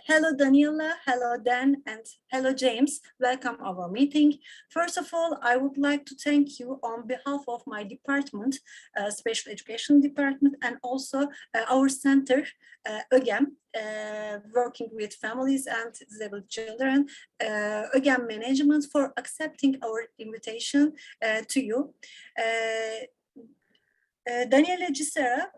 Hello, Daniela, hello, Dan, and hello, James. Welcome our meeting. First of all, I would like to thank you on behalf of my department, Special Education Department, and also our center, again, working with families and disabled children, again, management for accepting our invitation to you. Daniela Cisera,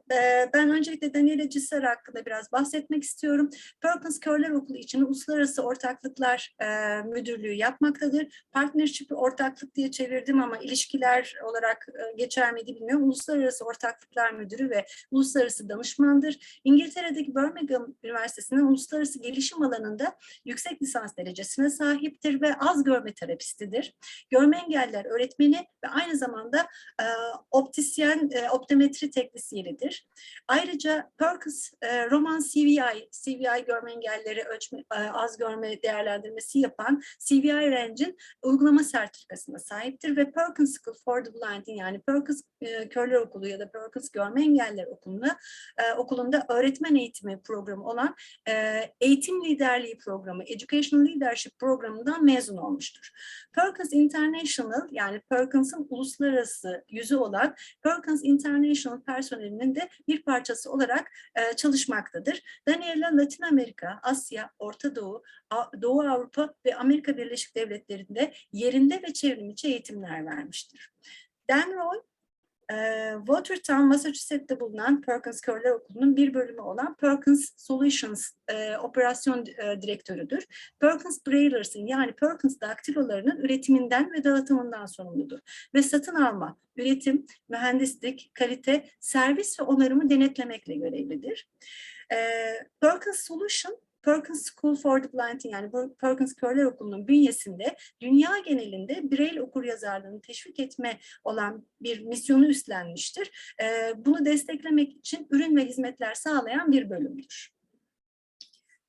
ben öncelikle Daniela Cisera hakkında biraz bahsetmek istiyorum. Perkins Körler Okulu için Uluslararası Ortaklıklar Müdürlüğü yapmaktadır. Partnership ortaklık diye çevirdim ama ilişkiler olarak geçer miydi bilmiyorum. Uluslararası Ortaklıklar Müdürü ve Uluslararası Danışmandır. İngiltere'deki Birmingham Üniversitesi'nin uluslararası gelişim alanında yüksek lisans derecesine sahiptir ve az görme terapistidir. Görme engelliler öğretmeni ve aynı zamanda optisyen, optometri teknisyenidir. Ayrıca Perkins Roman CVI görme engellileri az görme değerlendirmesi yapan CVI Range'in uygulama sertifikasına sahiptir ve Perkins School for the Blind'in yani Perkins Körler Okulu ya da Perkins Görme Engelliler Okulu'nda öğretmen eğitimi programı olan eğitim liderliği programı, Educational Leadership programından mezun olmuştur. Perkins International yani Perkins'in uluslararası yüzü olan Perkins International personelinin de bir parçası olarak çalışmaktadır. Daniela Latin Amerika, Asya, Orta Doğu, Doğu Avrupa ve Amerika Birleşik Devletleri'nde yerinde ve çevrimiçi eğitimler vermiştir. Dan Roy, Watertown, Massachusetts'te bulunan Perkins Körler Okulu'nun bir bölümü olan Perkins Solutions operasyon direktörüdür. Perkins Braillers'ın yani Perkins daktilolarının üretiminden ve dağıtımından sorumludur. Ve satın alma, üretim, mühendislik, kalite, servis ve onarımı denetlemekle görevlidir. Perkins Solutions, Perkins School for the Blind'in yani Perkins Körler Okulu'nun bünyesinde dünya genelinde Braille okuryazarlığını teşvik etme olan bir misyonu üstlenmiştir. Bunu desteklemek için ürün ve hizmetler sağlayan bir bölümdür.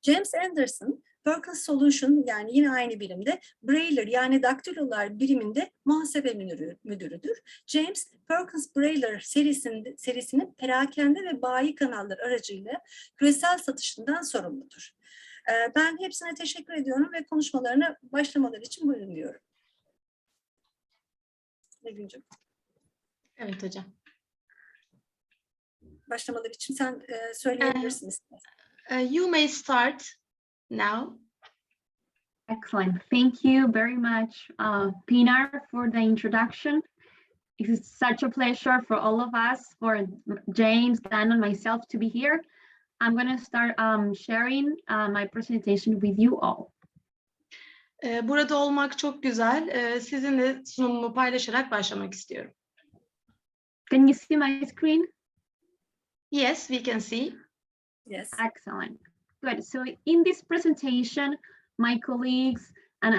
James Anderson, Perkins Solutions yani yine aynı birimde Brailler yani daktilolar biriminde muhasebe müdürüdür. James, Perkins Brailler serisinin perakende ve bayi kanalları aracıyla küresel satışından sorumludur. Ben hepsine teşekkür ediyorum ve konuşmalarına başlamaları için buyurun diyorum. Negüncüm. Evet hocam. Başlamaları için sen söyleyebilirsin istersen. You may start now. Excellent. Thank you very much, Pinar, for the introduction. It's such a pleasure for all of us, for James, Dan, and myself to be here. I'm going to start sharing my presentation with you all. Burada olmak çok güzel. Sizinle sunumumu paylaşarak başlamak istiyorum. Can you see my screen? Yes, we can see. Yes. Excellent. Good. So in this presentation, my colleagues and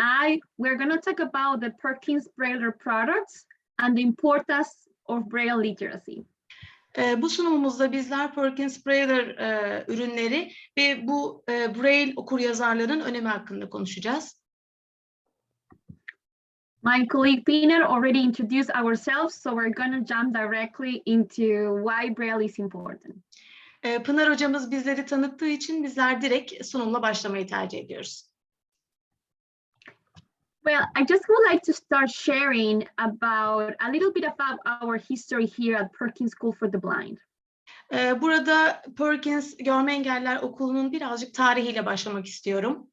we're going to talk about the Perkins Brailler products and the importance of Braille literacy. Bu sunumumuzda bizler Perkins Brailler ürünleri ve bu Braille okuryazarların önemi hakkında konuşacağız. My colleague Pinar already introduced ourselves, so we're going to jump directly into why Braille is important. Pınar hocamız bizleri tanıttığı için bizler direkt sunumla başlamayı tercih ediyoruz. Well, I just would like to start sharing about a little bit about our history here at Perkins School for the Blind. Burada Perkins Görme Engelliler Okulu'nun birazcık tarihiyle başlamak istiyorum.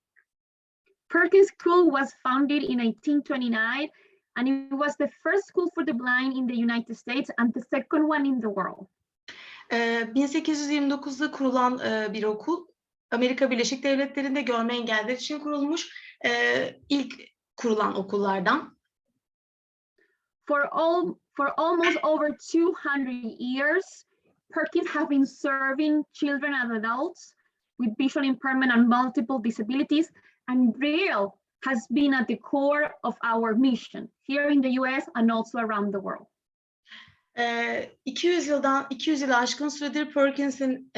Perkins School was founded in 1829, and it was the first school for the blind in the United States and the second one in the world. 1829'da kurulan bir okul, Amerika Birleşik Devletleri'nde görme engelliler için kurulmuş ilk kurulan okullardan. For almost over 200 years, Perkins have been serving children and adults with visual impairment and multiple disabilities, and Braille has been at the core of our mission here in the US and also around the world. 200 yılı aşkın süredir Perkins'in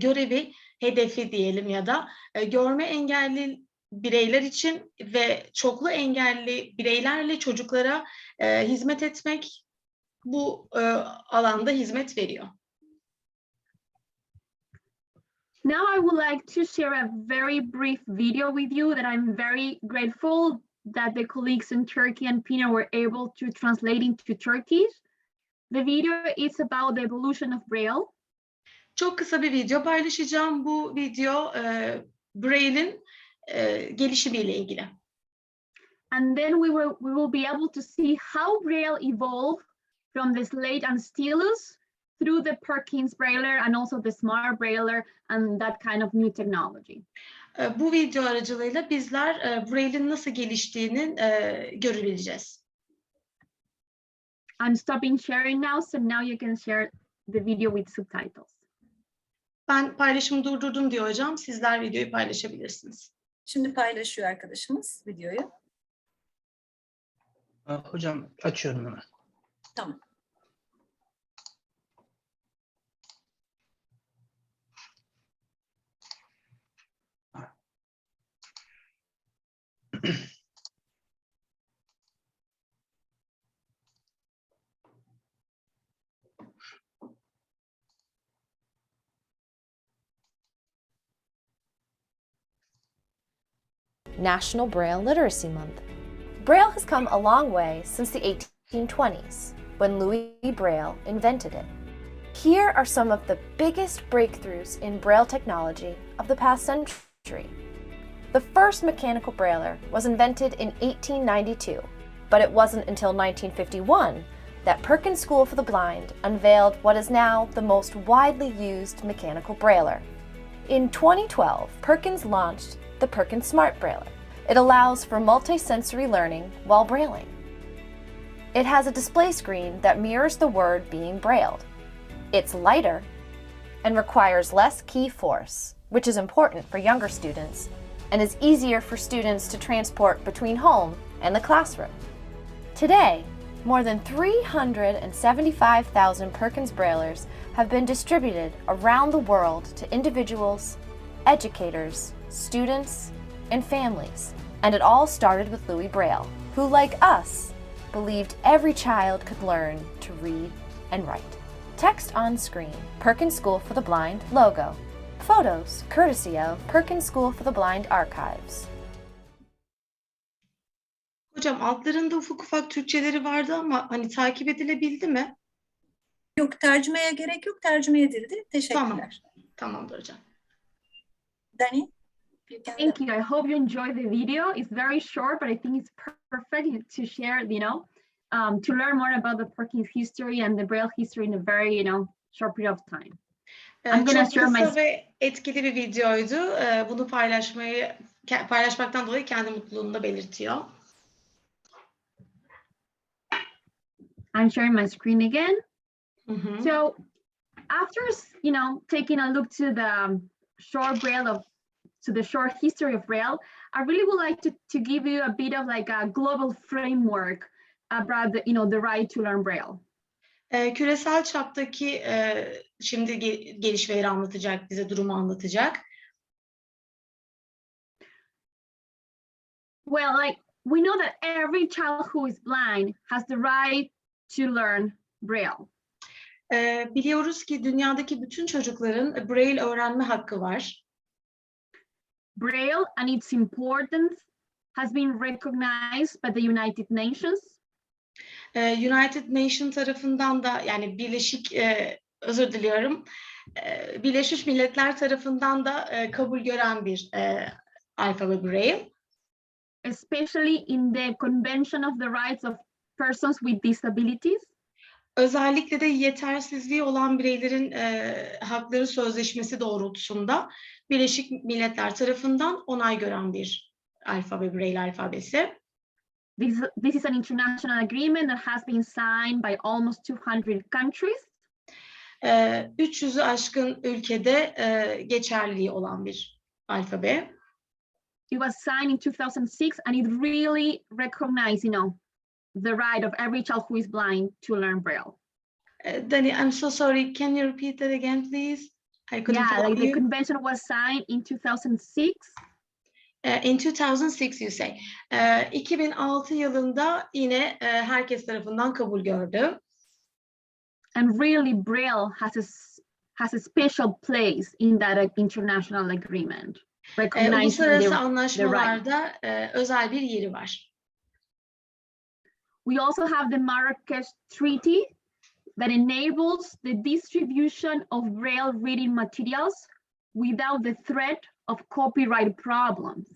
görevi, hedefi diyelim ya da görme engelli bireyler için ve çoklu engelli bireylerle çocuklara hizmet etmek, bu alanda hizmet veriyor. Now I would like to share a very brief video with you that I'm very grateful that the colleagues in Turkey and Pina were able to translate into Turkish. The video is about the evolution of Braille. Çok kısa bir video paylaşacağım. Bu video Braille'in gelişimiyle ilgili. And then we will be able to see how Braille evolved from the slate and stylus through the Perkins Brailler and also the Smart Brailler and that kind of new technology. Bu video aracılığıyla bizler Braille'in nasıl geliştiğini görebileceğiz. I'm stopping sharing now, so now you can share the video with subtitles. Ben paylaşımı durdurdum diyor hocam. Sizler videoyu paylaşabilirsiniz. Şimdi paylaşıyor arkadaşımız videoyu. Hocam açıyorum hemen. Tamam. National Braille Literacy Month. Braille has come a long way since the 1820s, when Louis Braille invented it. Here are some of the biggest breakthroughs in Braille technology of the past century. The first mechanical Brailler was invented in 1892, but it wasn't until 1951 that Perkins School for the Blind unveiled what is now the most widely used mechanical Brailler. In 2012, Perkins launched the Perkins Smart Brailler. It allows for multi-sensory learning while brailing. It has a display screen that mirrors the word being brailled. It's lighter and requires less key force, which is important for younger students, and is easier for students to transport between home and the classroom. Today, more than 375,000 Perkins Braillers have been distributed around the world to individuals, educators, students, and families. And it all started with Louis Braille, who, like us, believed every child could learn to read and write. Text on screen, Perkins School for the Blind logo. Photos courtesy of Perkins School for the Blind Archives. Hocam altlarında ufak ufak Türkçeleri vardı ama hani takip edilebildi mi? Yok, tercümeye gerek yok. Tercüme edildi. Teşekkürler. Tamam. Tamamdır hocam. Dani? Thank you. I hope you enjoyed the video. It's very short, but I think it's perfect to share, to learn more about the Perkins history and the Braille history in a very, short period of time. I'm gonna Çok share kısa ve etkili bir videoydu. Bunu paylaşmaktan dolayı kendi mutluluğunu da belirtiyor. I'm sharing my screen again. Hı-hı. So after, taking a look to the short the short history of Braille, I really would like to give you a bit of like a global framework about the right to learn Braille. Küresel çaptaki şimdi gelişmeleri anlatacak, bize durumu anlatacak. Well, we know that every child who is blind has the right to learn Braille. Biliyoruz ki dünyadaki bütün çocukların Braille öğrenme hakkı var. Braille and its importance has been recognized by the United Nations. United Nations tarafından da yani Birleşmiş Milletler tarafından da kabul gören bir alfabe Braille. Especially in the Convention of the Rights of Persons with Disabilities. Özellikle de yetersizliği olan bireylerin hakları sözleşmesi doğrultusunda Birleşik Milletler tarafından onay gören bir alfabe, Braille alfabesi. This is an international agreement that has been signed by almost 200 countries. 300'ü aşkın ülkede geçerliliği olan bir alfabe. It was signed in 2006 and it really recognized, the right of every child who is blind to learn Braille. Dani, I'm so sorry. Can you repeat that again, please? I couldn't follow you. The convention was signed in 2006. In 2006 you say. 2006 yılında yine herkes tarafından kabul gördü. And really Braille has a special place in that international agreement, recognizing Uluslararası the right. anlaşmalarda özel bir yeri var. We also have the Maracas Treaty that enables the distribution of Braille reading materials without the threat of copyright problems.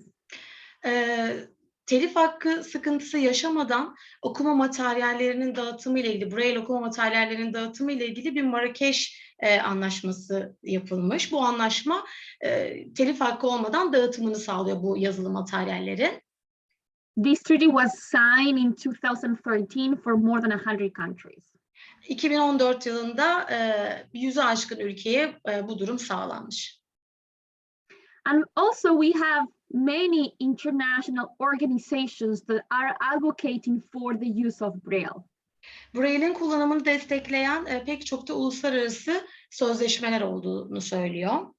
Telif hakkı sıkıntısı yaşamadan okuma materyallerinin dağıtımı ile ilgili, Braille okuma materyallerinin dağıtımı ile ilgili bir Marrakeş anlaşması yapılmış. Bu anlaşma telif hakkı olmadan dağıtımını sağlıyor bu yazılı materyallerin. This treaty was signed in 2013 for more than 100 countries. 2014 yılında 100'ü aşkın ülkeye bu durum sağlanmış. And also we have many international organizations that are advocating for the use of Braille. Braille'in kullanımını destekleyen pek çok da uluslararası sözleşmeler olduğunu söylüyor.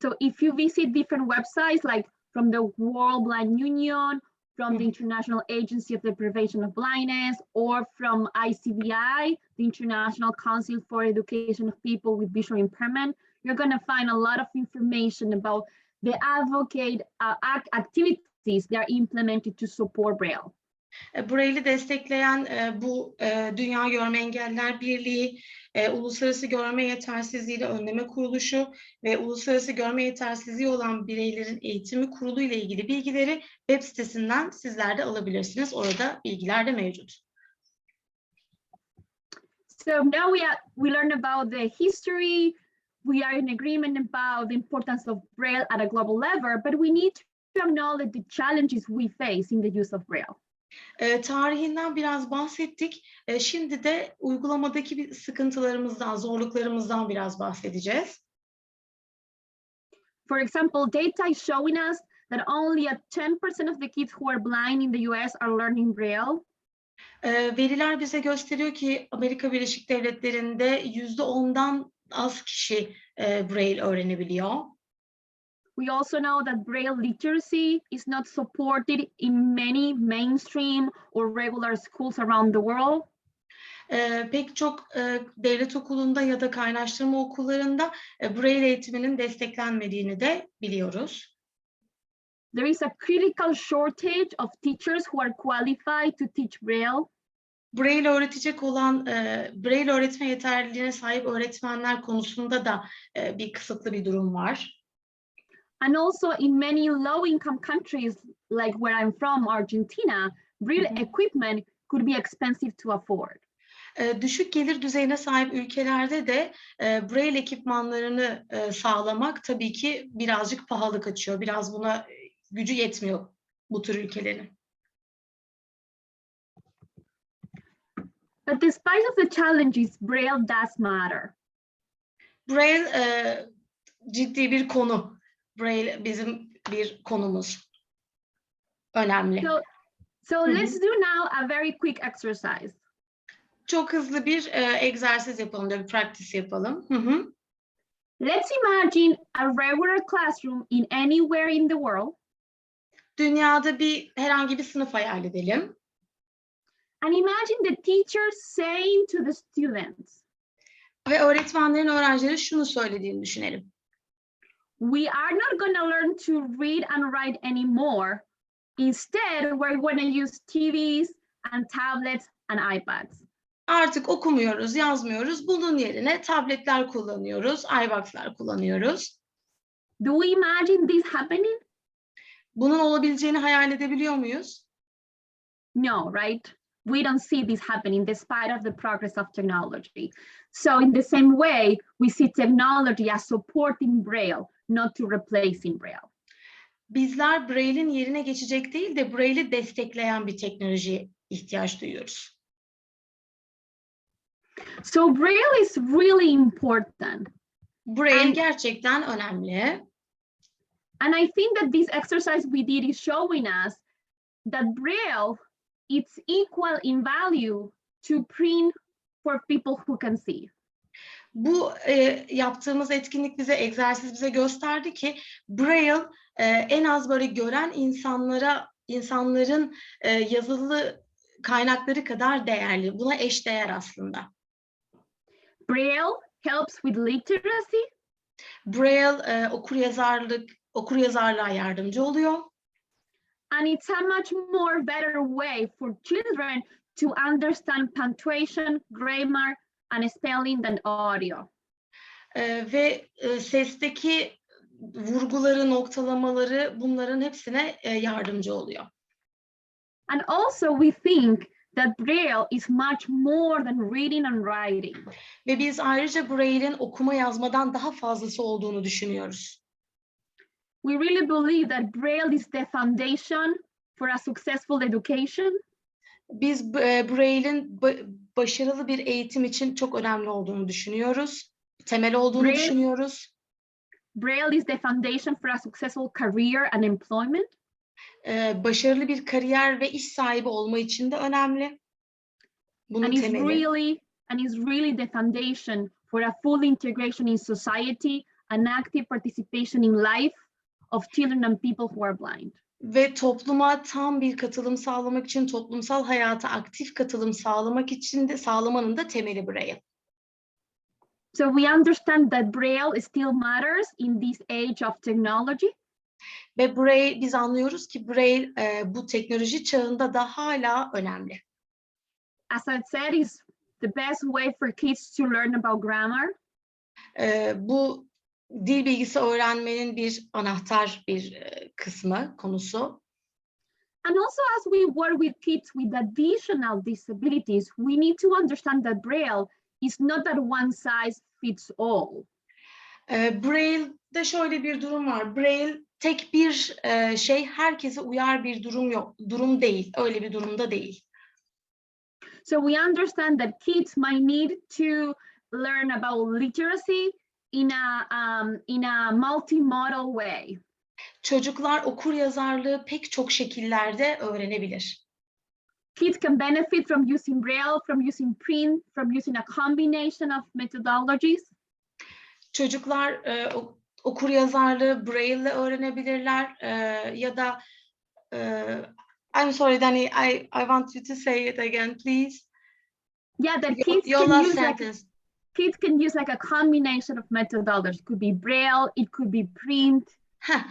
So if you visit different websites like from the World Blind Union, from the International Agency of the Prevention of Blindness, or from ICVI, the International Council for Education of People with Visual Impairment, you're going to find a lot of information about the advocate activities that are implemented to support Braille. Braille'i destekleyen bu Dünya Görme Engelliler Birliği, Uluslararası Görme Yetersizliği Önleme Kuruluşu ve Uluslararası Görme Yetersizliği olan bireylerin eğitimi kurulu ile ilgili bilgileri web sitesinden sizler de alabilirsiniz. Orada bilgiler de mevcut. So now we learned about the history. We are in agreement about the importance of Braille at a global level, but we need to acknowledge the challenges we face in the use of Braille. Tarihinden biraz bahsettik. Şimdi de uygulamadaki sıkıntılarımızdan, zorluklarımızdan biraz bahsedeceğiz. For example, data is showing us that only 10% of the kids who are blind in the US are learning Braille. Veriler bize gösteriyor ki Amerika Birleşik Devletleri'nde %10'dan az kişi Braille öğrenebiliyor. We also know that Braille literacy is not supported in many mainstream or regular schools around the world. Pek çok devlet okulunda ya da kaynaştırma okullarında Braille eğitiminin desteklenmediğini de biliyoruz. There is a critical shortage of teachers who are qualified to teach Braille. Braille öğretecek olan, Braille öğretme yeterliliğine sahip öğretmenler konusunda da bir kısıtlı bir durum var. And also in many low-income countries, like where I'm from, Argentina, Braille equipment could be expensive to afford. Düşük gelir düzeyine sahip ülkelerde de Braille ekipmanlarını sağlamak tabii ki birazcık pahalı kaçıyor. Biraz buna gücü yetmiyor bu tür ülkelerin. But despite of the challenges, Braille does matter. Braille ciddi bir konu. Braille bizim bir konumuz. Önemli. So let's do now a very quick exercise. Çok hızlı bir egzersiz yapalım, bir practice yapalım. Let's imagine a regular classroom in anywhere in the world. Dünyada herhangi bir sınıf hayal edelim. And imagine the teacher saying to the students, Ve öğretmenlerin öğrencilere şunu söylediğini düşünelim. we are not going to learn to read and write anymore. Instead, we're going to use TVs and tablets and iPads. Artık okumuyoruz, yazmıyoruz. Bunun yerine tabletler kullanıyoruz, iBox'lar kullanıyoruz. Do we imagine this happening? Bunun olabileceğini hayal edebiliyor muyuz? No, right? We don't see this happening despite of the progress of technology. So in the same way, we see technology as supporting Braille, not to replacing Braille. Bizler Braille'in yerine geçecek değil de Braille'i destekleyen bir teknolojiye ihtiyaç duyuyoruz. So Braille is really important. Braille gerçekten önemli. And I think that this exercise we did is showing us that Braille it's equal in value to print for people who can see. Bu yaptığımız etkinlik egzersiz bize gösterdi ki Braille en az böyle gören insanların yazılı kaynakları kadar değerli. Buna eşdeğer aslında. Braille helps with literacy. Braille okuryazarlığa yardımcı oluyor. And it's a much more better way for children to understand punctuation, grammar, and spelling than audio. Ve sesteki vurguları, noktalamaları bunların hepsine yardımcı oluyor. And also we think that Braille is much more than reading and writing. Ve biz ayrıca Braille'in okuma yazmadan daha fazlası olduğunu düşünüyoruz. We really believe that Braille is the foundation for a successful education. Biz Braille'in başarılı bir eğitim için çok önemli olduğunu düşünüyoruz. Temel olduğunu düşünüyoruz. Braille is the foundation for a successful career and employment. Başarılı bir kariyer ve iş sahibi olma için de önemli. Bunun And is temeli. really the foundation for a full integration in society and active participation in life of children and people who are blind. Ve topluma tam bir katılım sağlamak için, toplumsal hayata aktif katılım sağlamak için de sağlamanın da temeli Braille. So we understand that Braille still matters in this age of technology. Ve Braille, biz anlıyoruz ki Braille bu teknoloji çağında da hala önemli. As I said, is the best way for kids to learn about grammar. Bu dil bilgisi öğrenmenin bir anahtar bir kısmı, konusu. And also as we work with kids with additional disabilities, we need to understand that Braille is not that one size fits all. Braille'de şöyle bir durum var. Braille tek bir herkese uyar bir durum değil. Öyle bir durumda değil. So we understand that kids might need to learn about literacy in a multimodal way. Çocuklar okuryazarlığı pek çok şekillerde öğrenebilir. Kids can benefit from using Braille, from using print, from using a combination of methodologies. Çocuklar okuryazarlığı Braille ile öğrenebilirler ya da I'm sorry Danny, I want you to say it again, please. Yeah, that kids can use like a combination of methodologies. It could be Braille, it could be print.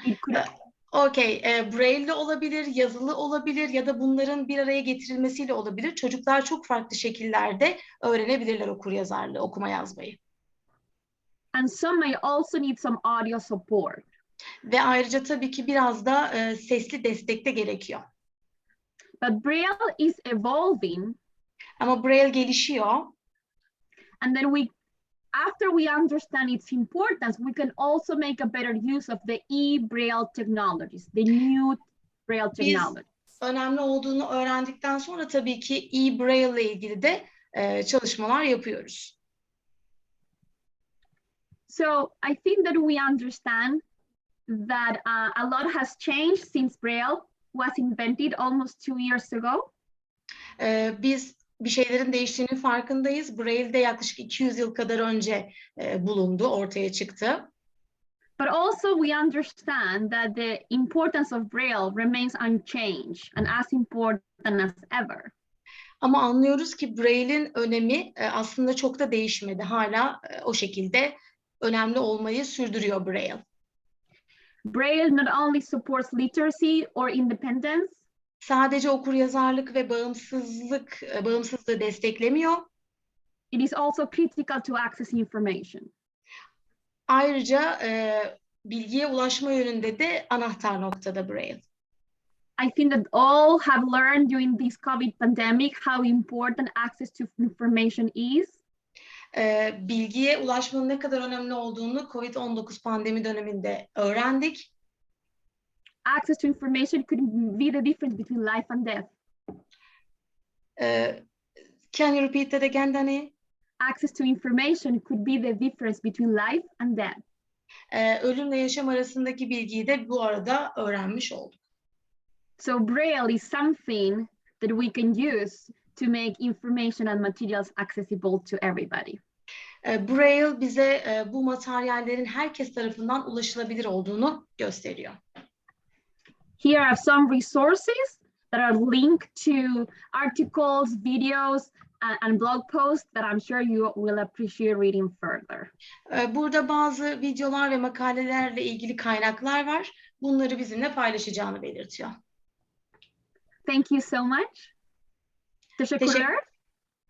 It could... Okay, Braille olabilir, yazılı olabilir ya da bunların bir araya getirilmesiyle olabilir. Çocuklar çok farklı şekillerde öğrenebilirler okuryazarlığı, okuma yazmayı. And some may also need some audio support. Ve ayrıca tabii ki biraz da sesli destek de gerekiyor. But Braille is evolving. Ama Braille gelişiyor. And then after we understand its importance, we can also make a better use of the e-Braille technologies, the new Braille technologies. Biz önemli olduğunu öğrendikten sonra tabii ki e-Braille ile ilgili de çalışmalar yapıyoruz. So I think that we understand that a lot has changed since Braille was invented almost 2 years ago. Biz bir şeylerin değiştiğinin farkındayız. Braille de yaklaşık 200 yıl kadar önce bulundu, ortaya çıktı. But also we understand that the importance of Braille remains unchanged and as important as ever. Ama anlıyoruz ki Braille'in önemi aslında çok da değişmedi. Hala o şekilde önemli olmayı sürdürüyor Braille. Braille not only supports literacy or independence. Sadece okuryazarlık ve bağımsızlığı desteklemiyor. It is also critical to access information. Ayrıca bilgiye ulaşma yönünde de anahtar noktada Braille. I think that all have learned during this COVID pandemic how important access to information is. Bilgiye ulaşmanın ne kadar önemli olduğunu COVID-19 pandemi döneminde öğrendik. Access to information could be the difference between life and death. Can you repeat that again, Danny? Access to information could be the difference between life and death. Ölümle yaşam arasındaki bilgiyi de bu arada öğrenmiş olduk. So Braille is something that we can use to make information and materials accessible to everybody. Braille bize bu materyallerin herkes tarafından ulaşılabilir olduğunu gösteriyor. Here are some resources that are linked to articles, videos, and blog posts that I'm sure you will appreciate reading further. Burada bazı videolar ve makalelerle ilgili kaynaklar var. Bunları bizimle paylaşacağını belirtiyor. Thank you so much. Teşekkürler.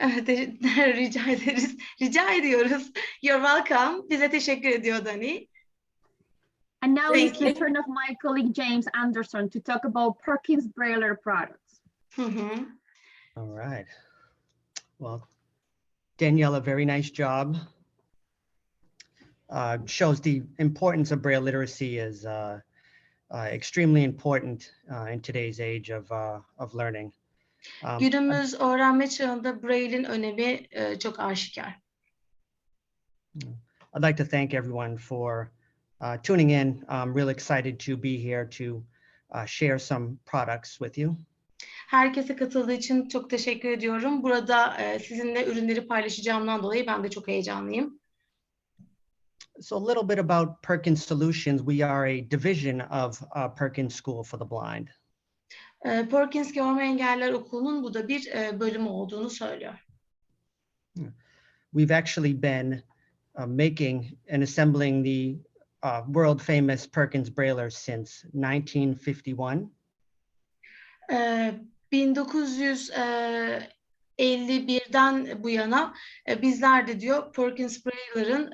Rica ederiz. Rica ediyoruz. You're welcome. Bize teşekkür ediyor Dani. And now Thank it's the turn of my colleague James Anderson to talk about Perkins Brailler products. All right. Well, Danielle, a very nice job. Shows the importance of Braille literacy is extremely important in today's age of learning. Günümüz öğrenme çağında Braille'in önemi çok aşikar. I'd like to thank everyone for tuning in. I'm really excited to be here to share some products with you. Herkese katıldığı için çok teşekkür ediyorum. Burada sizinle ürünleri paylaşacağımdan dolayı ben de çok heyecanlıyım. So a little bit about Perkins Solutions. We are a division of Perkins School for the Blind. Perkins Görme Engelliler Okulu'nun bu da bir bölümü olduğunu söylüyor. We've actually been making and assembling the world famous Perkins Brailler since 1951. 1951'den bu yana bizler de diyor Perkins Brailler'ın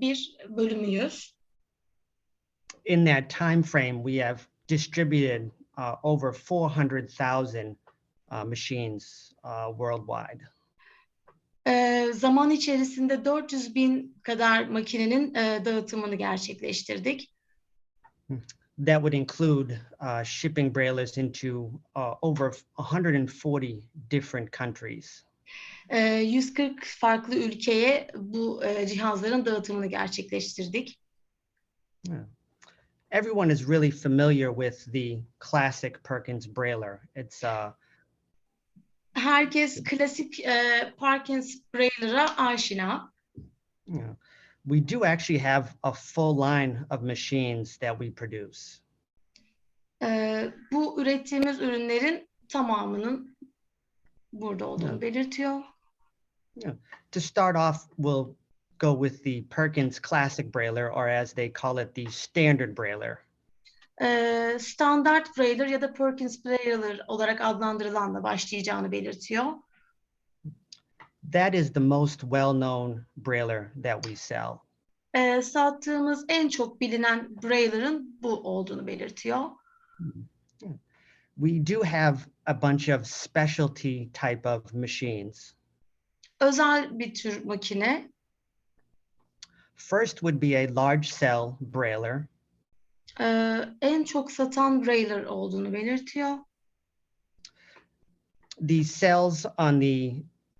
bir bölümüyüz. In that time frame, we have distributed over 400,000 machines worldwide. Zaman içerisinde 400.000 kadar makinenin dağıtımını gerçekleştirdik. That would include shipping braillers into over 140 different countries. 140 farklı ülkeye bu cihazların dağıtımını gerçekleştirdik. Everyone is really familiar with the classic Perkins Brailler. It's Herkes klasik Perkins Brailler'a aşina. We do actually have a full line of machines that we produce. Bu ürettiğimiz ürünlerin tamamının burada olduğunu belirtiyor. To start off, we'll go with the Perkins Classic Brailler, or as they call it, the Standard Brailler. Standart Brailler ya da Perkins Brailler olarak adlandırılanla başlayacağını belirtiyor. That is the most well-known brailler that we sell. Sattığımız en çok bilinen Brailler'ın bu olduğunu belirtiyor. We do have a bunch of specialty type of machines. Özel bir tür makine. First would be a large cell brailler. En çok satan Brailler olduğunu belirtiyor. The cells on the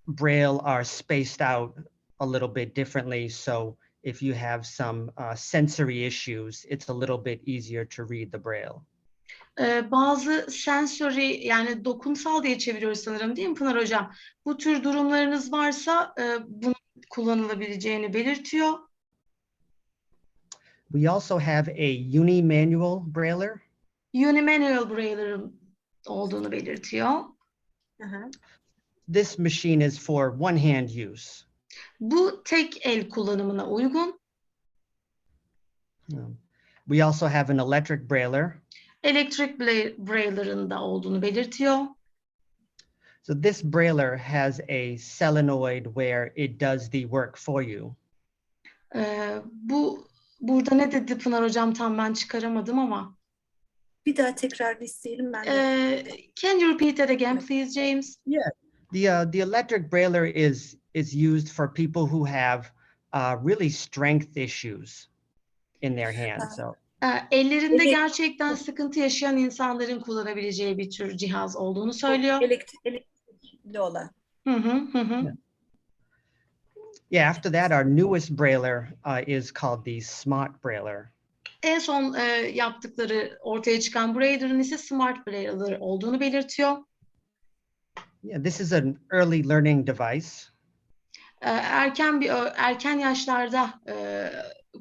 Braille are spaced out a little bit differently, so if you have some sensory issues, it's a little bit easier to read the Braille. Bazı sensory yani dokunsal diye çeviriyoruz sanırım değil mi Pınar Hocam? Bu tür durumlarınız varsa bunun kullanılabileceğini belirtiyor. We also have a uni-manual brailler. Unimanual Brailler'ın olduğunu belirtiyor. This machine is for one-hand use. Bu tek el kullanımına uygun. We also have an electric brailler. Elektrik Brailler'ın da olduğunu belirtiyor. So this brailler has a solenoid where it does the work for you. Burada ne dedi Pınar Hocam tam ben çıkaramadım ama. Bir daha tekrar isteyelim ben de. Can you repeat that again please James? Yeah. The electric brailler is used for people who have really strength issues in their hands. So Ellerinde gerçekten sıkıntı yaşayan insanların kullanabileceği bir tür cihaz olduğunu söylüyor. Elektrikli olan. Yeah, after that, our newest brailler is called the Smart Brailler. En son yaptıkları ortaya çıkan Brailler'ın ise Smart Brailler olduğunu belirtiyor. Yeah, this is an early learning device. Erken yaşlarda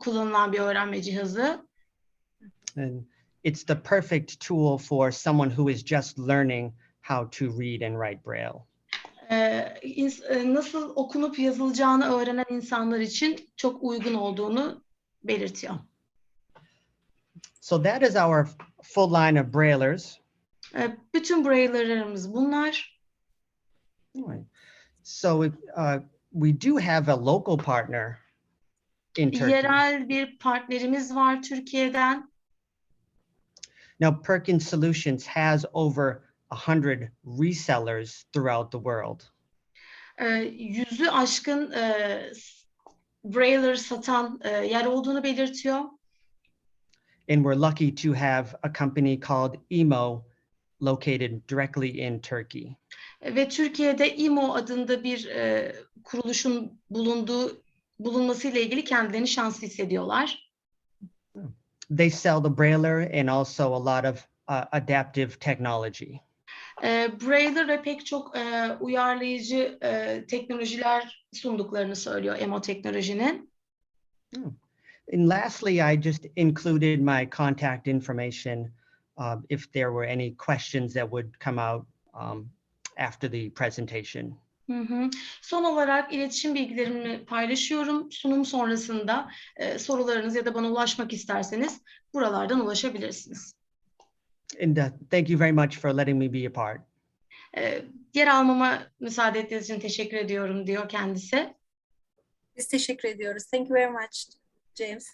kullanılan bir öğrenme cihazı. And it's the perfect tool for someone who is just learning how to read and write Braille. Nasıl okunup yazılacağını öğrenen insanlar için çok uygun olduğunu belirtiyor. So that is our full line of braillers. Bütün brailler'larımız bunlar. Right. So we do have a local partner in Turkey. Yerel bir partnerimiz var Türkiye'den. Now, Perkins Solutions has over 100 resellers throughout the world. 100'ü aşkın Brailler satan yer olduğunu belirtiyor. And we're lucky to have a company called EMO located directly in Turkey. Ve Türkiye'de IMO adında bir kuruluşun bulunmasıyla ilgili kendilerini şanslı hissediyorlar. They sell the Brailler and also a lot of adaptive technology. Brailler ve pek çok uyarlayıcı teknolojiler sunduklarını söylüyor EMO teknolojinin. And lastly, I just included my contact information if there were any questions that would come out after the presentation. Son olarak iletişim bilgilerimi paylaşıyorum. Sunum sonrasında sorularınız ya da bana ulaşmak isterseniz buralardan ulaşabilirsiniz. And thank you very much for letting me be a part. Yer almama müsaade ettiğiniz için teşekkür ediyorum diyor kendisi. Biz teşekkür ediyoruz. Thank you very much, James.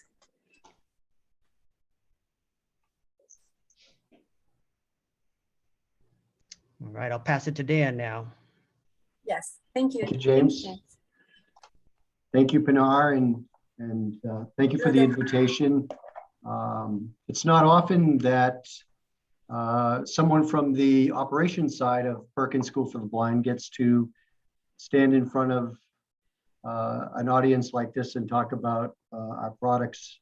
All right, I'll pass it to Dan now. Yes, thank you. Thank you, James. Thank you, Pinar, and thank you for the invitation. It's not often that someone from the operations side of Perkins School for the Blind gets to stand in front of an audience like this and talk about our products.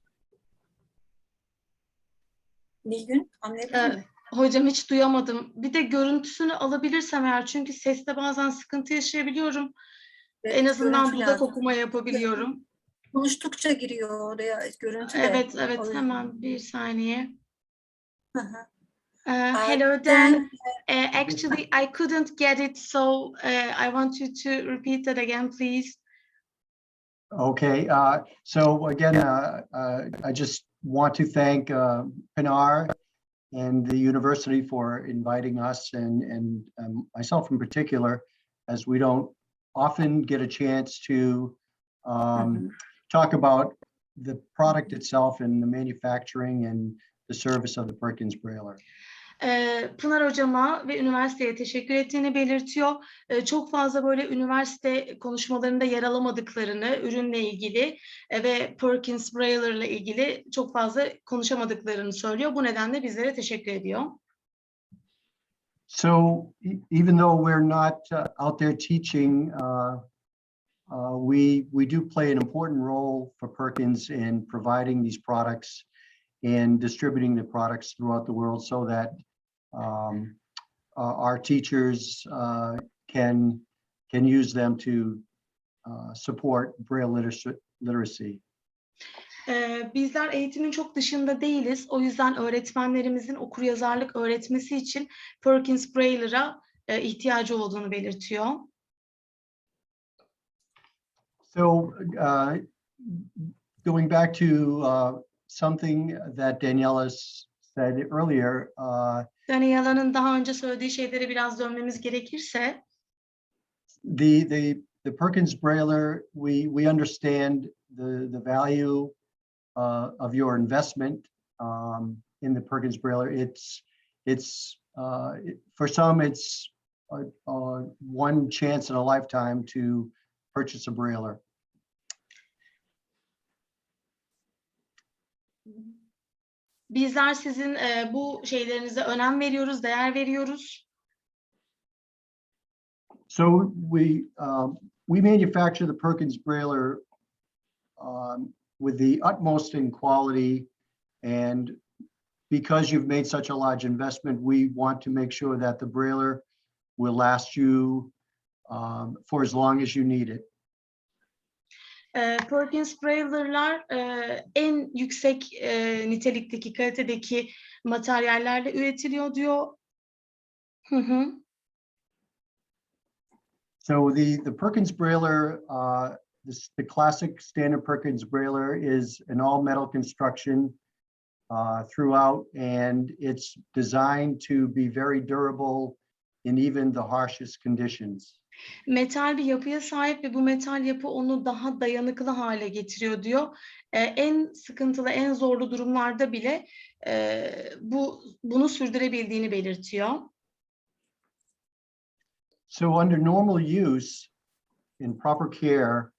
Nilgün, anlayabildin mi? Hocam hiç duyamadım. Bir de görüntüsünü alabilirsem eğer, çünkü seste bazen sıkıntı yaşayabiliyorum. Evet, En azından görüntü dudak lazım. okuma yapabiliyorum. Konuştukça giriyor oraya görüntü de. Evet, evet, O yüzden. hemen bir saniye. Hı hı. Hello Dan. Actually, I couldn't get it, so I want you to repeat that again, please. Okay, so again, I just want to thank Pinar and the university for inviting us and myself in particular, as we don't often get a chance to talk about the product itself and the manufacturing and the service of the Perkins Brailler. Pınar hocama ve üniversiteye teşekkür ettiğini belirtiyor. Çok fazla böyle üniversite konuşmalarında yer alamadıklarını, ürünle ilgili ve Perkins Brailler ile ilgili çok fazla konuşamadıklarını söylüyor. Bu nedenle bizlere teşekkür ediyor. So even though we're not out there teaching, we do play an important role for Perkins in providing these products and distributing the products throughout the world so that our teachers can use them to support Braille literacy. Bizler eğitimin çok dışında değiliz. O yüzden öğretmenlerimizin okuryazarlık öğretmesi için Perkins Brailler'a ihtiyacı olduğunu belirtiyor. So going back to something that Daniela said earlier. Daniela'nın daha önce söylediği şeylere biraz dönmemiz gerekirse. The Perkins Brailler, we understand the value of your investment in the Perkins Brailler. It's for some it's one chance in a lifetime to purchase a Brailler. Bizler sizin bu şeylerinize önem veriyoruz, değer veriyoruz. So we manufacture the Perkins Brailler with the utmost in quality, and because you've made such a large investment, we want to make sure that the Brailler will last you for as long as you need it. Perkins Brailler'lar en yüksek nitelikteki, kalitedeki materyallerle üretiliyor diyor. So the Perkins Brailler, the classic standard Perkins Brailler is an all metal construction throughout, and it's designed to be very durable in even the harshest conditions. Metal bir yapıya sahip ve bu metal yapı onu daha dayanıklı hale getiriyor diyor. En sıkıntılı, en zorlu durumlarda bile bunu sürdürebildiğini belirtiyor. So under normal use, in proper care,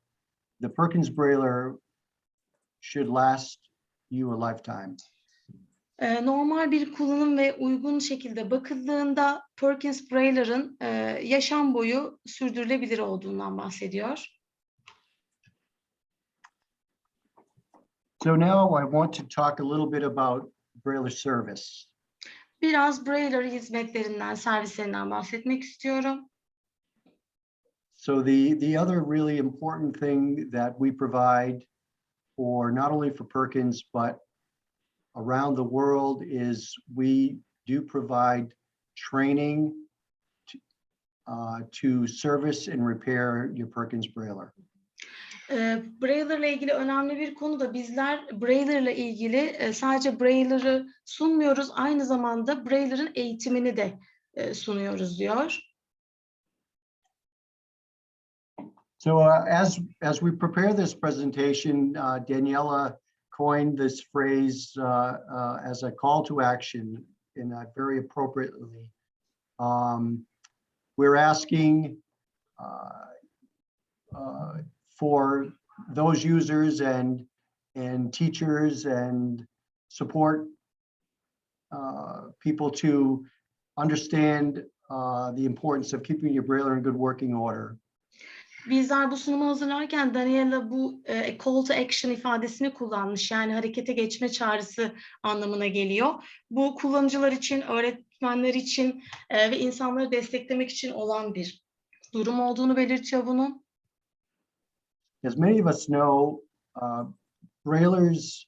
the Perkins Brailler should last you a lifetime. Normal bir kullanım ve uygun şekilde bakıldığında Perkins Brailler'ın yaşam boyu sürdürülebilir olduğundan bahsediyor. So now I want to talk a little bit about Brailler Service. Biraz Brailler hizmetlerinden, servislerinden bahsetmek istiyorum. So the other really important thing that we provide for not only for Perkins, but around the world is we do provide training to service and repair your Perkins Brailler. Brailler ile ilgili önemli bir konu da bizler Brailler ile ilgili sadece Brailler'ı sunmuyoruz, aynı zamanda Brailler'ın eğitimini de sunuyoruz diyor. So as we prepare this presentation, Daniela coined this phrase as a call to action, and very appropriately. We're asking for those users and teachers and support people to understand the importance of keeping your Brailler in good working order. Bizler bu sunumu hazırlarken Daniela bu call to action ifadesini kullanmış. Yani harekete geçme çağrısı anlamına geliyor. Bu kullanıcılar için, öğretmenler için ve insanları desteklemek için olan bir durum olduğunu belirtiyor bunun. As many of us know, Braillers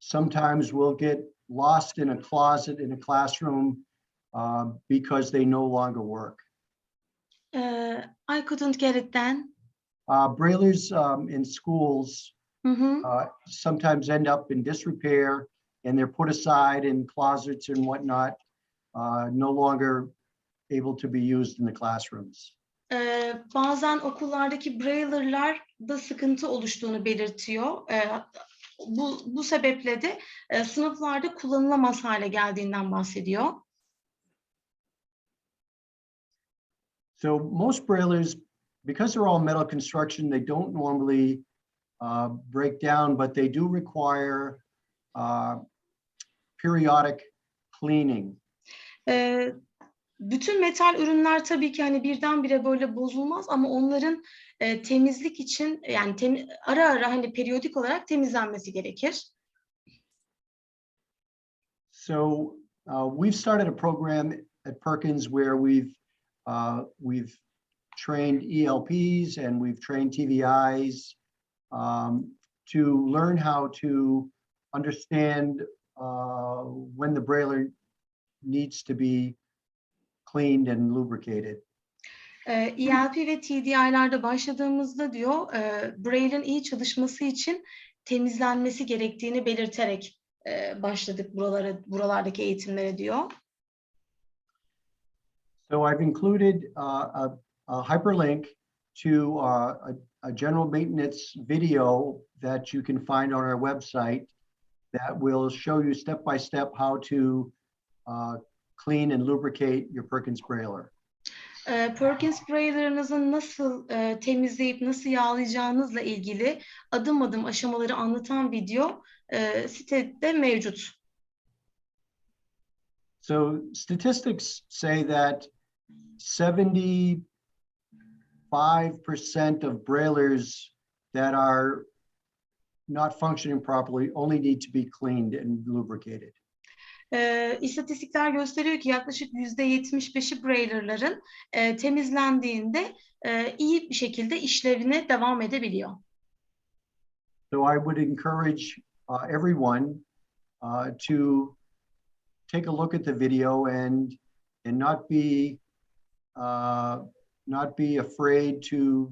sometimes will get lost in a closet in a classroom because they no longer work. I couldn't get it then. Braillers in schools sometimes end up in disrepair, and they're put aside in closets and whatnot, no longer able to be used in the classrooms. Bazen okullardaki Brailler'lar da sıkıntı oluştuğunu belirtiyor. Bu sebeple de sınıflarda kullanılamaz hale geldiğinden bahsediyor. So most Braillers, because they're all metal construction, they don't normally break down, but they do require periodic cleaning. Bütün metal ürünler tabii ki hani birdenbire böyle bozulmaz ama onların temizlik için yani ara ara hani periyodik olarak temizlenmesi gerekir. So we've started a program at Perkins where we've trained ELPs and we've trained TVIs to learn how to understand when the Brailler needs to be cleaned and lubricated. ELP ve TDI'lerde başladığımızda diyor, Braille'in iyi çalışması için temizlenmesi gerektiğini belirterek başladık buralardaki eğitimlere diyor. So I've included a hyperlink to a general maintenance video that you can find on our website that will show you step by step how to clean and lubricate your Perkins Brailler. Perkins Brailler'ınızı nasıl temizleyip nasıl yağlayacağınızla ilgili adım adım aşamaları anlatan video sitede mevcut. So statistics say that 75% of Braillers that are not functioning properly only need to be cleaned and lubricated. İstatistikler gösteriyor ki yaklaşık %75'i Brailler'ların temizlendiğinde iyi bir şekilde işlevine devam edebiliyor. So I would encourage everyone to take a look at the video and not be not be afraid to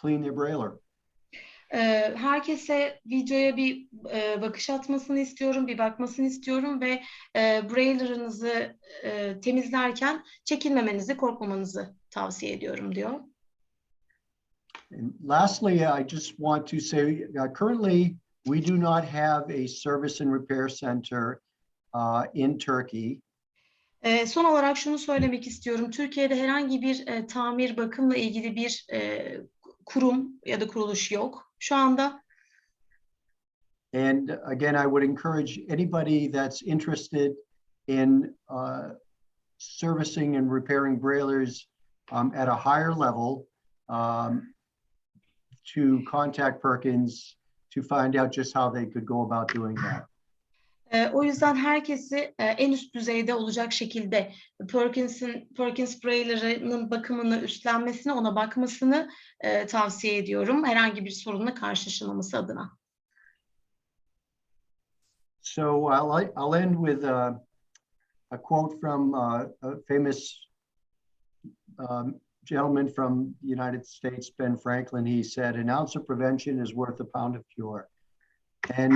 clean their brailler. Herkese videoya bir bakış atmasını istiyorum, bir bakmasını istiyorum ve Brailler'ınızı temizlerken çekinmemenizi, korkmamanızı tavsiye ediyorum diyor. And lastly, I just want to say, currently, we do not have a service and repair center in Turkey. Son olarak şunu söylemek istiyorum. Türkiye'de herhangi bir tamir, bakımla ilgili bir kurum ya da kuruluş yok şu anda. And again, I would encourage anybody that's interested in servicing and repairing brailers at a higher level to contact Perkins to find out just how they could go about doing that. O yüzden herkesi en üst düzeyde olacak şekilde Perkins Brailler'ının bakımını üstlenmesini, ona bakmasını tavsiye ediyorum. Herhangi bir sorunla karşılaşılmaması adına. So I'll end with a quote from a famous gentleman from the United States, Ben Franklin. He said, "An ounce of prevention is worth a pound of cure." And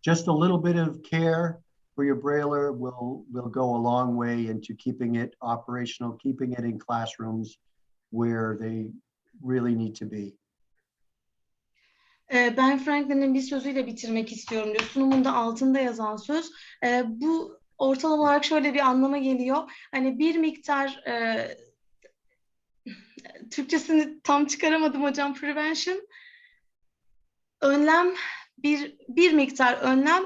just a little bit of care for your brailler will go a long way into keeping it operational, keeping it in classrooms where they really need to be. Ben Franklin'in bir sözüyle bitirmek istiyorum diyor. Sunumunda altında yazan söz. Bu ortalama olarak şöyle bir anlama geliyor. Hani bir miktar Türkçesini tam çıkaramadım hocam. Prevention, önlem, bir miktar önlem,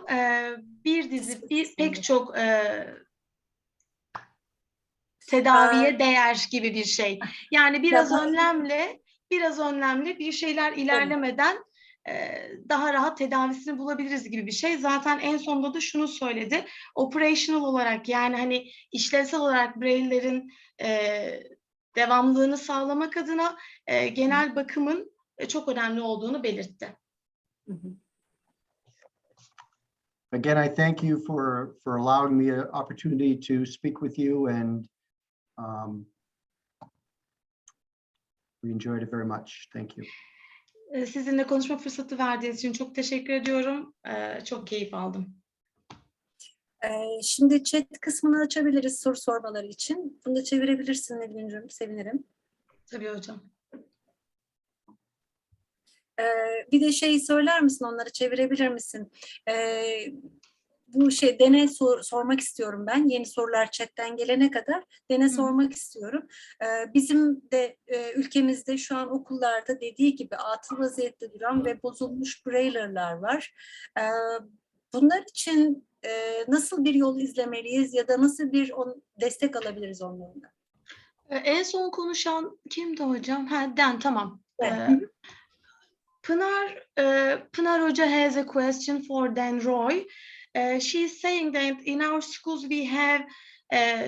bir dizi, pek çok tedaviye değer gibi bir şey. Yani biraz önlemle bir şeyler ilerlemeden daha rahat tedavisini bulabiliriz gibi bir şey. Zaten en sonunda da şunu söyledi. Operational olarak, yani hani işlevsel olarak Braille'lerin devamlılığını sağlamak adına genel bakımın çok önemli olduğunu belirtti. Again, I thank you for allowing me an opportunity to speak with you, and we enjoyed it very much. Thank you. Sizinle konuşma fırsatı verdiğiniz için çok teşekkür ediyorum. Çok keyif aldım. Şimdi chat kısmını açabiliriz soru sormaları için. Bunu da çevirebilirsin Nilgüncüğüm, sevinirim. Tabii hocam. Bir de şey söyler misin, onları çevirebilir misin? Bu dene sormak istiyorum ben. Yeni sorular chatten gelene kadar dene sormak istiyorum. Bizim de ülkemizde şu an okullarda dediği gibi atıl vaziyette duran ve bozulmuş brailler'lar var. Bunlar için nasıl bir yol izlemeliyiz ya da nasıl bir destek alabiliriz onlardan? En son konuşan kimdi hocam? Tamam. Pınar Hoca has a question for Dan Roy. She is saying that in our schools we have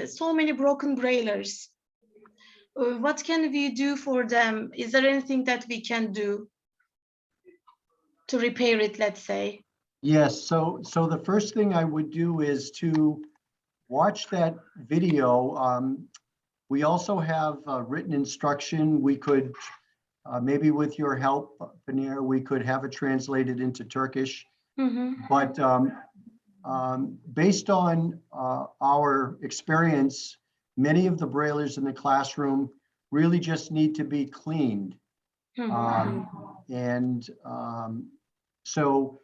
so many broken braillers. What can we do for them? Is there anything that we can do to repair it, let's say? Yes, so the first thing I would do is to watch that video. We also have written instruction. We could, maybe with your help, Pınar, we could have it translated into Turkish. But based on our experience, many of the braillers in the classroom really just need to be cleaned. So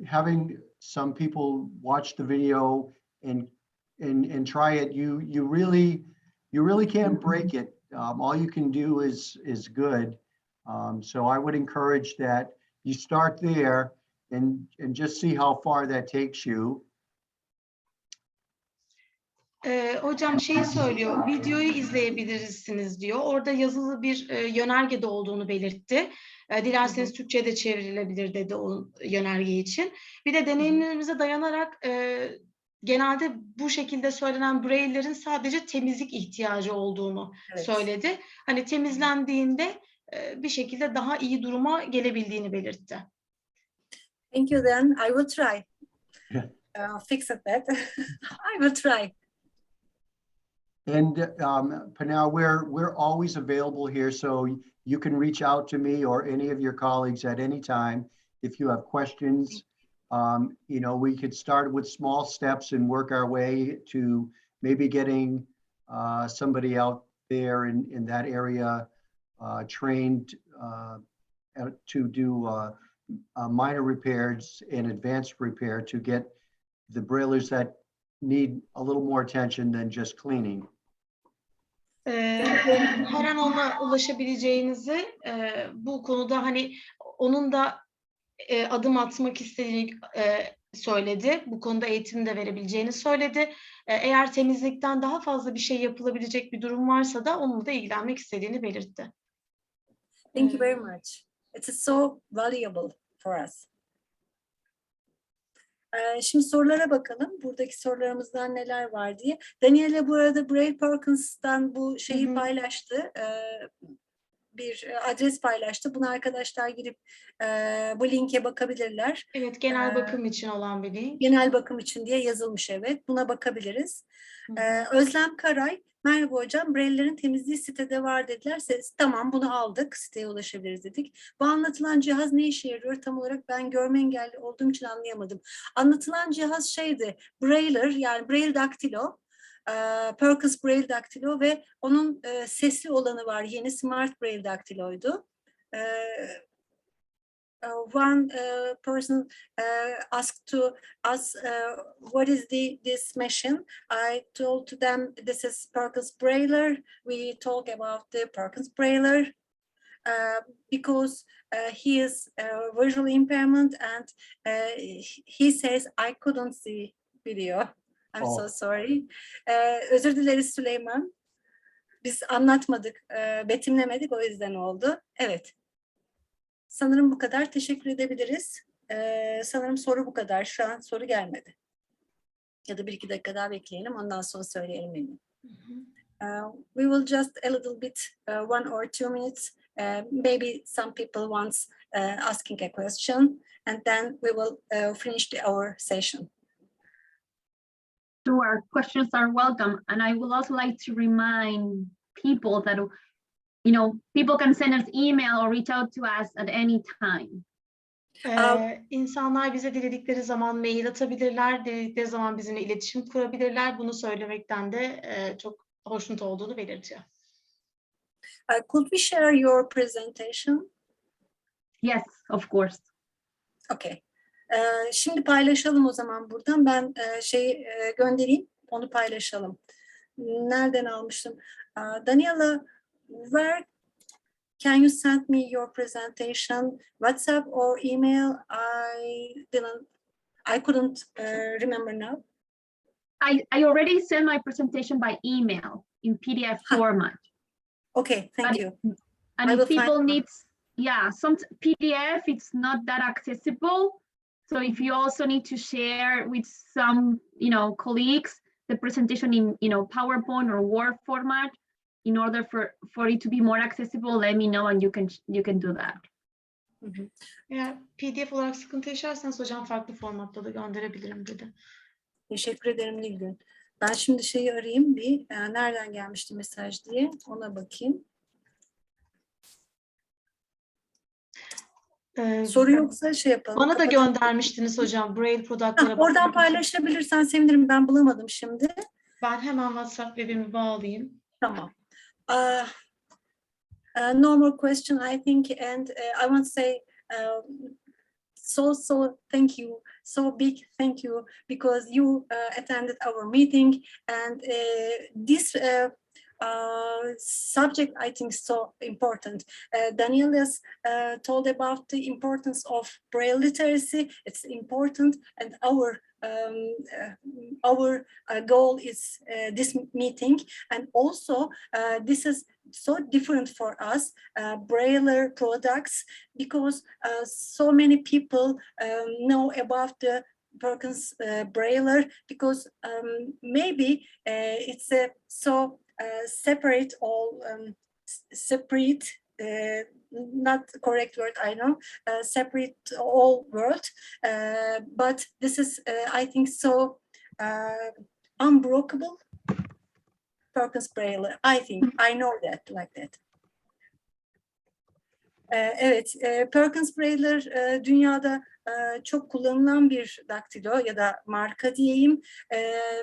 having some people watch the video and try it, you really can't break it. All you can do is good. So I would encourage that you start there and just see how far that takes you. Hocam söylüyor, videoyu izleyebilirsiniz diyor. Orada yazılı bir yönergede olduğunu belirtti. Dilerseniz Türkçe'ye de çevrilebilir dedi o yönerge için. Bir de deneyimlerimize dayanarak genelde bu şekilde söylenen braille'lerin sadece temizlik ihtiyacı olduğunu söyledi. Hani temizlendiğinde bir şekilde daha iyi duruma gelebildiğini belirtti. Thank you then. I will try. Fix it that. I will try. And Pinar, we're always available here, so you can reach out to me or any of your colleagues at any time if you have questions. You know, we could start with small steps and work our way to maybe getting somebody out there in that area trained to do minor repairs and advanced repair to get the brailers that need a little more attention than just cleaning. Her an ona ulaşabileceğinizi, bu konuda hani onun da adım atmak istediğini söyledi. Bu konuda eğitim de verebileceğini söyledi. Eğer temizlikten daha fazla bir şey yapılabilecek bir durum varsa da onunla da ilgilenmek istediğini belirtti. Thank you very much. It is so valuable for us. Şimdi sorulara bakalım. Buradaki sorularımızdan neler var diye. Daniela bu arada Braille Perkins'tan bu şeyi paylaştı. Bir adres paylaştı. Buna arkadaşlar girip bu linke bakabilirler. Evet, genel bakım için olan bir link. Genel bakım için diye yazılmış, evet. Buna bakabiliriz. Özlem Karay, merhaba hocam, Braille'lerin temizliği sitede var dediler. Tamam, bunu aldık, siteye ulaşabiliriz dedik. Bu anlatılan cihaz ne işe yarıyor? Tam olarak ben görme engelli olduğum için anlayamadım. Anlatılan cihaz şeydi, Brailler, yani Braille Daktilo. Perkins Braille Daktilo ve onun sesli olanı var. Yeni Smart Braille Daktilo'ydu. One person asked to us, what is this machine? I told to them, this is Perkins Brailler. We talk about the Perkins Brailler because he is visual impairment and he says, I couldn't see video. I'm so sorry. Özür dileriz Süleyman. Biz anlatmadık, betimlemedik, o yüzden oldu. Evet. Sanırım bu kadar. Teşekkür edebiliriz. Sanırım soru bu kadar. Şu an soru gelmedi. Ya da bir iki dakika daha bekleyelim. Ondan sonra söyleyelim benim. We will just a little bit, 1 or 2 minutes. Maybe some people wants asking a question. And then we will finish our session. Sure, questions are welcome. And I would also like to remind people that, you know, people can send us email or reach out to us at any time. İnsanlar bize diledikleri zaman mail atabilirler, diledikleri zaman bizimle iletişim kurabilirler. Bunu söylemekten de çok hoşnut olduğunu belirtiyor. Could we share your presentation? Yes, of course. Okay. Şimdi paylaşalım o zaman buradan. Ben göndereyim, onu paylaşalım. Nereden almıştım? Daniela, where can you send me your presentation? WhatsApp or email? I couldn't remember now. I already sent my presentation by email in PDF format. Okay, thank you. And if people need, some PDF, it's not that accessible. So if you also need to share with some, you know, colleagues the presentation in, you know, PowerPoint or Word format, in order for it to be more accessible, let me know and you can do that. Eğer PDF olarak sıkıntı yaşarsanız hocam farklı formatta da gönderebilirim dedi. Teşekkür ederim Nilgün. Ben şimdi şeyi arayayım bir, nereden gelmişti mesaj diye, ona bakayım. Soru yoksa şey yapalım. Bana da göndermiştiniz hocam Braille product'lara. Oradan paylaşabilirsen sevinirim. Ben bulamadım şimdi. Ben hemen WhatsApp web'imi bağlayayım. Tamam. No more question, I think, and I want to say so thank you, so big thank you, because you attended our meeting, and this subject I think so important. Daniela's told about the importance of Braille literacy. It's important, and our goal is this meeting, and also this is so different for us, Brailler products, because so many people know about the Perkins Brailler, because maybe it's so separate all separate, not correct word, I know, separate all world, but this is I think so unbreakable Perkins Brailler. I think, I know that, like that. Evet, Perkins Brailler dünyada çok kullanılan bir daktilo ya da marka diyeyim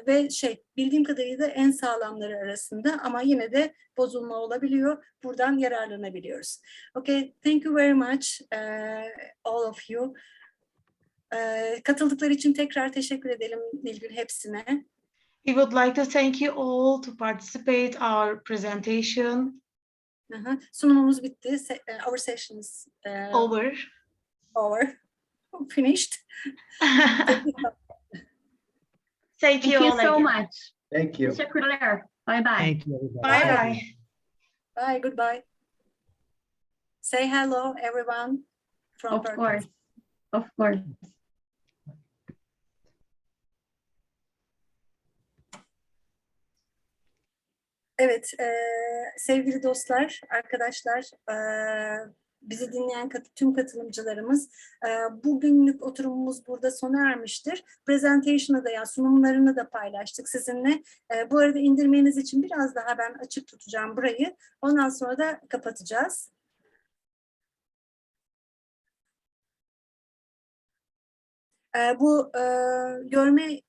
ve bildiğim kadarıyla en sağlamları arasında ama yine de bozulma olabiliyor. Buradan yararlanabiliyoruz. Okay, thank you very much all of you. Katıldıkları için tekrar teşekkür edelim Nilgün hepsine. We would like to thank you all to participate our presentation. Sunumumuz bitti. Our session is Over. Finished. Thank you Thank you all so again. much. Thank you. Teşekkürler. Bye bye. Thank you, everybody. Bye Thank bye. you. Bye, goodbye. Say hello, everyone. From Of Perkins. course. Of course. Evet, sevgili dostlar, arkadaşlar, bizi dinleyen tüm katılımcılarımız, bugünlük oturumumuz burada sona ermiştir. Presentation'ı da yani sunumlarını da paylaştık sizinle. Bu arada indirmeniz için biraz daha ben açık tutacağım burayı. Ondan sonra da kapatacağız. Bu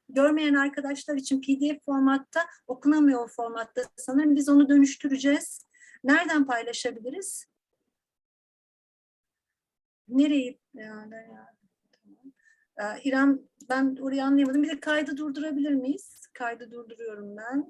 görmeyen arkadaşlar için PDF formatta, okunamıyor formatta sanırım. Biz onu dönüştüreceğiz. Nereden paylaşabiliriz? Nereyi? İrem, ben orayı anlayamadım. Bir de kaydı durdurabilir miyiz? Kaydı durduruyorum ben.